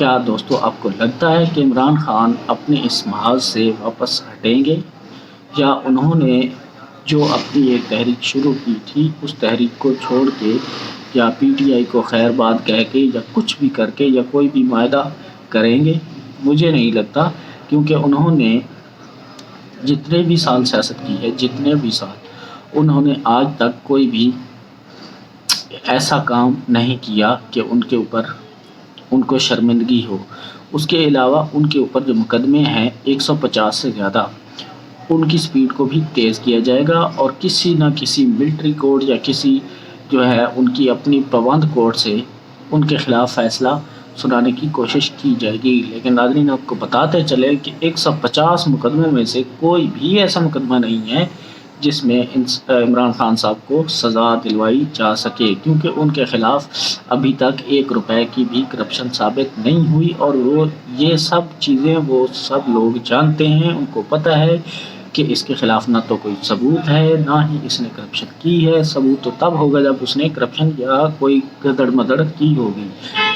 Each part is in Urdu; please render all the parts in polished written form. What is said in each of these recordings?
کیا دوستو آپ کو لگتا ہے کہ عمران خان اپنے اس محاذ سے واپس ہٹیں گے، یا انہوں نے جو اپنی ایک تحریک شروع کی تھی اس تحریک کو چھوڑ کے یا پی ٹی آئی کو خیر بات کہہ کے یا کچھ بھی کر کے یا کوئی بھی معاہدہ کریں گے؟ مجھے نہیں لگتا، کیونکہ انہوں نے جتنے بھی سال سیاست کی ہے، جتنے بھی سال، انہوں نے آج تک کوئی بھی ایسا کام نہیں کیا کہ ان کے اوپر ان کو شرمندگی ہو۔ اس کے علاوہ ان کے اوپر جو مقدمے ہیں 150 سے زیادہ، ان کی سپیڈ کو بھی تیز کیا جائے گا، اور کسی نہ کسی ملٹری کورٹ یا کسی جو ہے ان کی اپنی پابند کورٹ سے ان کے خلاف فیصلہ سنانے کی کوشش کی جائے گی۔ لیکن ناظرین آپ کو بتاتے چلے کہ 150 مقدموں میں سے کوئی بھی ایسا مقدمہ نہیں ہے جس میں عمران خان صاحب کو سزا دلوائی جا سکے، کیونکہ ان کے خلاف ابھی تک 1 روپے کی بھی کرپشن ثابت نہیں ہوئی، اور وہ یہ سب چیزیں وہ سب لوگ جانتے ہیں، ان کو پتہ ہے کہ اس کے خلاف نہ تو کوئی ثبوت ہے نہ ہی اس نے کرپشن کی ہے۔ ثبوت تو تب ہوگا جب اس نے کرپشن یا کوئی گدڑ مدڑ کی ہوگی،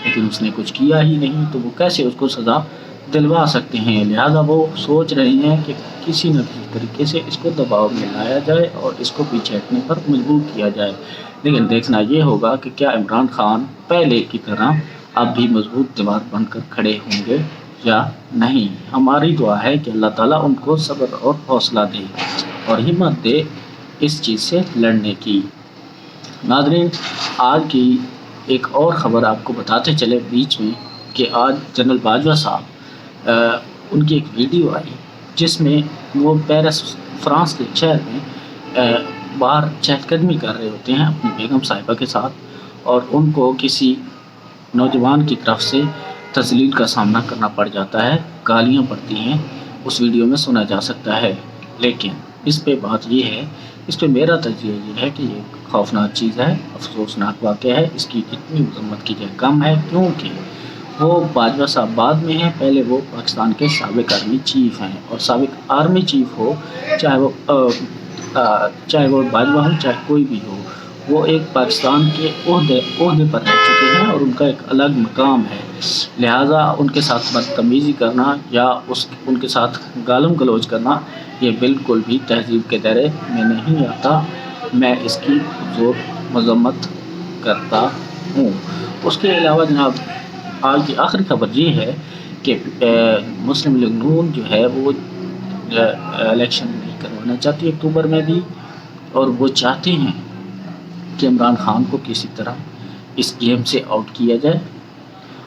لیکن اس نے کچھ کیا ہی نہیں، تو وہ کیسے اس کو سزا دلوا سکتے ہیں؟ لہذا وہ سوچ رہے ہیں کہ کسی نہ کسی طریقے سے اس کو دباؤ میں لایا جائے اور اس کو پیچھے ہٹنے پر مجبور کیا جائے۔ لیکن دیکھنا یہ ہوگا کہ کیا عمران خان پہلے کی طرح اب بھی مضبوط دیوار بن کر کھڑے ہوں گے یا نہیں۔ ہماری دعا ہے کہ اللہ تعالیٰ ان کو صبر اور حوصلہ دے اور ہمت دے اس چیز سے لڑنے کی۔ ناظرین آج کی ایک اور خبر آپ کو بتاتے چلے بیچ میں کہ آج جنرل باجوہ صاحب ان کی ایک ویڈیو آئی جس میں وہ پیرس فرانس کے شہر میں باہر چہل قدمی کر رہے ہوتے ہیں اپنی بیگم صاحبہ کے ساتھ، اور ان کو کسی نوجوان کی طرف سے تذلیل کا سامنا کرنا پڑ جاتا ہے، گالیاں پڑتی ہیں، اس ویڈیو میں سنا جا سکتا ہے۔ لیکن اس پہ بات یہ ہے، اس پہ میرا تجزیہ یہ ہے کہ یہ خوفناک چیز ہے، افسوسناک واقعہ ہے، اس کی جتنی مذمت کی جائے کم ہے، کیونکہ وہ باجوہ صاحب بعد میں ہیں، پہلے وہ پاکستان کے سابق آرمی چیف ہیں، اور سابق آرمی چیف ہو چاہے وہ باجوہ ہو چاہے کوئی بھی ہو، وہ ایک پاکستان کے عہدے پر رہ چکے ہیں اور ان کا ایک الگ مقام ہے۔ لہٰذا ان کے ساتھ بدتمیزی کرنا یا ان کے ساتھ گالم گلوچ کرنا یہ بالکل بھی تہذیب کے دائرے میں نہیں آتا، میں اس کی زور مذمت کرتا ہوں۔ اس کے علاوہ جناب آج کی آخری خبر یہ ہے کہ مسلم لیگ نون جو ہے وہ الیکشن نہیں کروانا چاہتی اکتوبر میں بھی، اور وہ چاہتے ہیں کہ عمران خان کو کسی طرح اس گیم سے آؤٹ کیا جائے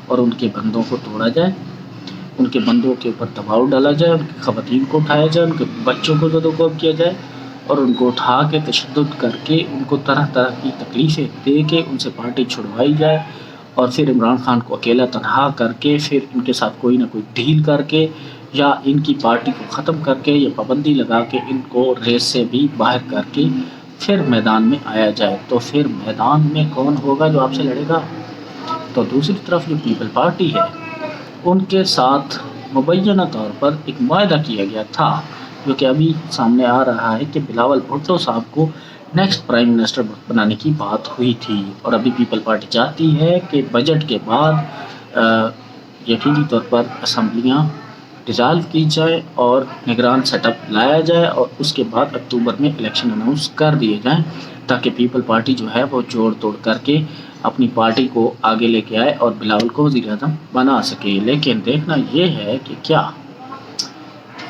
اور ان کے بندوں کو توڑا جائے، ان کے بندوں کے اوپر دباؤ ڈالا جائے، ان کی خواتین کو اٹھایا جائے، ان کے بچوں کو زدوکوب کیا جائے، اور ان کو اٹھا کے تشدد کر کے ان کو طرح طرح کی تکلیفیں دے کے ان سے پارٹی چھڑوائی جائے، اور پھر عمران خان کو اکیلا تنہا کر کے پھر ان کے ساتھ کوئی نہ کوئی ڈیل کر کے یا ان کی پارٹی کو ختم کر کے یا پابندی لگا کے ان کو ریس سے بھی باہر کر کے پھر میدان میں آیا جائے۔ تو پھر میدان میں کون ہوگا جو آپ سے لڑے گا؟ تو دوسری طرف جو پیپل پارٹی ہے ان کے ساتھ مبینہ طور پر ایک معاہدہ کیا گیا تھا، جو کہ ابھی سامنے آ رہا ہے کہ بلاول بھٹو صاحب کو نیکسٹ پرائم منسٹر بنانے کی بات ہوئی تھی، اور ابھی پیپل پارٹی چاہتی ہے کہ بجٹ کے بعد یقینی طور پر اسمبلیاں ڈیزالو کی جائے اور نگران سیٹ اپ لایا جائے، اور اس کے بعد اکتوبر میں الیکشن اناؤنس کر دیے جائیں، تاکہ پیپل پارٹی جو ہے وہ جوڑ توڑ کر کے اپنی پارٹی کو آگے لے کے آئے اور بلاول کو وزیر اعظم بنا سکے۔ لیکن دیکھنا یہ ہے کہ کیا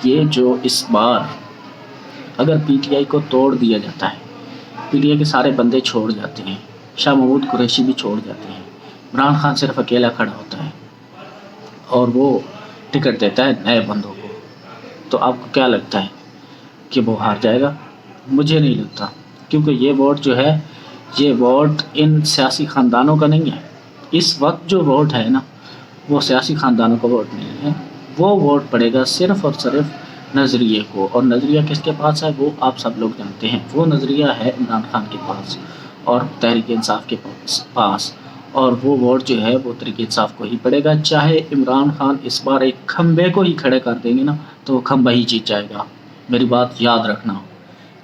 یہ جو اس بار اگر پی ٹی آئی کو توڑ دیا جاتا ہے، پی ٹی آئی کے سارے بندے چھوڑ جاتے ہیں، شاہ محمود قریشی بھی چھوڑ جاتے ہیں، عمران خان صرف اکیلا کھڑا ہوتا ہے اور وہ ٹکٹ دیتا ہے نئے بندوں کو، تو آپ کو کیا لگتا ہے کہ وہ ہار جائے گا؟ مجھے نہیں لگتا، کیونکہ یہ ووٹ جو ہے یہ ووٹ ان سیاسی خاندانوں کا نہیں ہے۔ اس وقت جو ووٹ ہے نا وہ سیاسی خاندانوں کا ووٹ نہیں ہے، وہ ووٹ پڑے گا صرف اور صرف نظریے کو، اور نظریہ کس کے پاس ہے وہ آپ سب لوگ جانتے ہیں، وہ نظریہ ہے عمران خان کے پاس اور تحریک انصاف کے پاس، اور وہ ووٹ جو ہے وہ تحریک انصاف کو ہی پڑے گا۔ چاہے عمران خان اس بار ایک کھمبے کو ہی کھڑے کر دیں گے نا تو وہ کھمبا ہی جیت جائے گا، میری بات یاد رکھنا،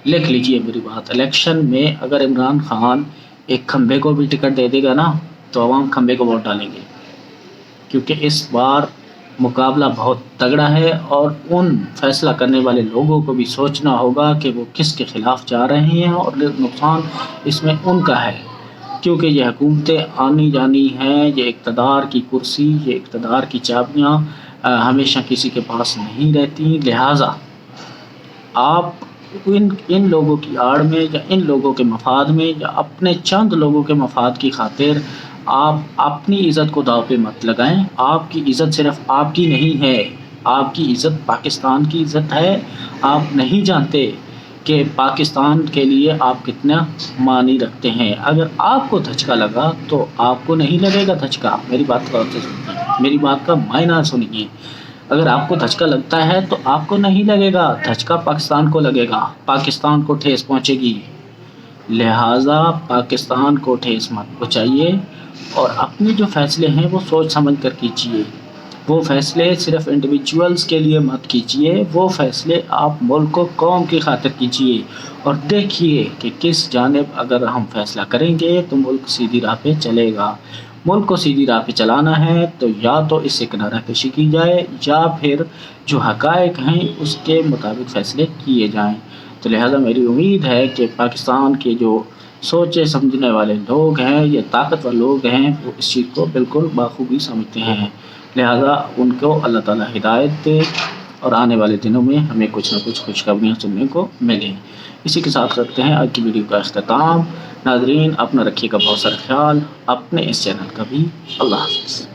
لکھ لیجئے میری بات۔ الیکشن میں اگر عمران خان ایک کھمبے کو بھی ٹکٹ دے دے گا نا تو عوام کھمبے کو ووٹ ڈالیں گے، کیونکہ اس بار مقابلہ بہت تگڑا ہے اور ان فیصلہ کرنے والے لوگوں کو بھی سوچنا ہوگا کہ وہ کس کے خلاف جا رہے ہیں، اور نقصان اس میں ان کا ہے، کیونکہ یہ حکومتیں آنی جانی ہیں، یہ اقتدار کی کرسی، یہ اقتدار کی چابیاں ہمیشہ کسی کے پاس نہیں رہتی۔ لہٰذا آپ ان لوگوں کی آڑ میں یا ان لوگوں کے مفاد میں یا اپنے چند لوگوں کے مفاد کی خاطر آپ اپنی عزت کو داؤ پہ مت لگائیں۔ آپ کی عزت صرف آپ کی نہیں ہے، آپ کی عزت پاکستان کی عزت ہے۔ آپ نہیں جانتے کہ پاکستان کے لیے آپ کتنا معنی رکھتے ہیں۔ اگر آپ کو دھچکا لگا تو آپ کو نہیں لگے گا دھچکا، میری بات غور سے سنیے، میری بات کا معنی سنیے۔ اگر آپ کو دھچکا لگتا ہے تو آپ کو نہیں لگے گا دھچکا، پاکستان کو لگے گا، پاکستان کو ٹھیس پہنچے گی۔ لہٰذا پاکستان کو ٹھیس مت پہنچائیے اور اپنے جو فیصلے ہیں وہ سوچ سمجھ کر کیجیے۔ وہ فیصلے صرف انڈیویجولز کے لیے مت کیجیے، وہ فیصلے آپ ملک و قوم کی خاطر کیجیے، اور دیکھیے کہ کس جانب اگر ہم فیصلہ کریں گے تو ملک سیدھی راہ پہ چلے گا۔ ملک کو سیدھی راہ پہ چلانا ہے تو یا تو اس سے کنارہ کشی کی جائے یا پھر جو حقائق ہیں اس کے مطابق فیصلے کیے جائیں۔ تو لہٰذا میری امید ہے کہ پاکستان کے جو سوچے سمجھنے والے لوگ ہیں، یہ طاقتور لوگ ہیں، وہ اس چیز کو بالکل بخوبی سمجھتے ہیں۔ لہٰذا ان کو اللہ تعالیٰ ہدایت دے اور آنے والے دنوں میں ہمیں کچھ نہ کچھ خوشخبریاں سننے کو ملیں۔ اسی کے ساتھ کرتے ہیں آج کی ویڈیو کا اختتام۔ ناظرین، اپنا رکھیے گا بہت سارا خیال، اپنے اس چینل کا بھی۔ اللہ حافظ۔